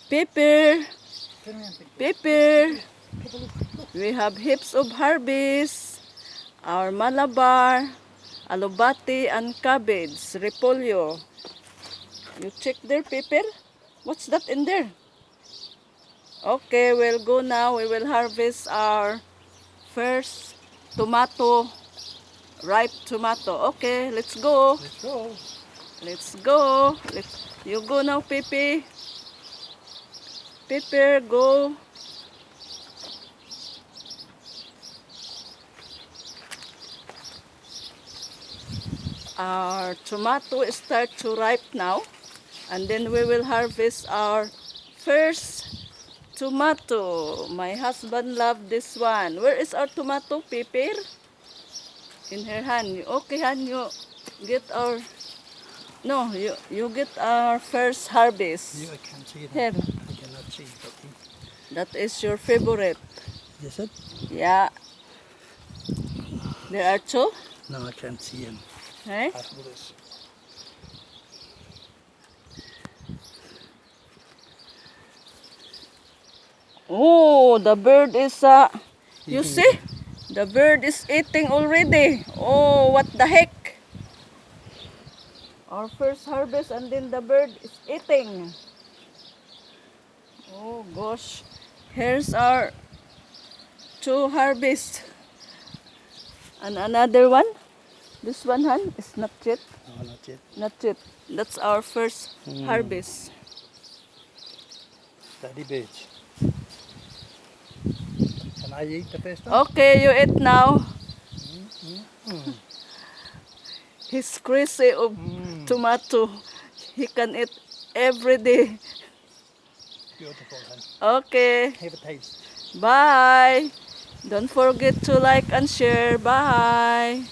Pepper. Pepper. We have heaps of harvest. Our malabar, alubati, and cabbage, repolyo. You check there, pepper? What's that in there? Okay, we'll go now. We will harvest our first tomato, ripe tomato. Okay, let's go. Let's go. Let's go. You go now, Pepe. Pepper, go. Our tomato start to ripe now, and then we will harvest our first tomato. My husband loved this one. Where is our tomato, Pepper? In her hand. Okay, hand, you get our... No, you get our first harvest. I can't see it. Here. I cannot see it. That is your favorite. Is it? Yeah. There are two. No, I can't see him. Hey? After this. Oh, the bird is you see? The bird is eating already. Oh, what the heck? Our first harvest and then the bird is eating. Oh gosh. Here's our two harvest. And another one. This one, Han, is not yet. No, not yet. Not yet. That's our first harvest. Daddy bitch. Can I eat the first one? Okay, you eat now. He's crazy of tomato. He can eat every day. Beautiful, huh? Okay, Have a taste. bye. Don't forget to like and share. Bye.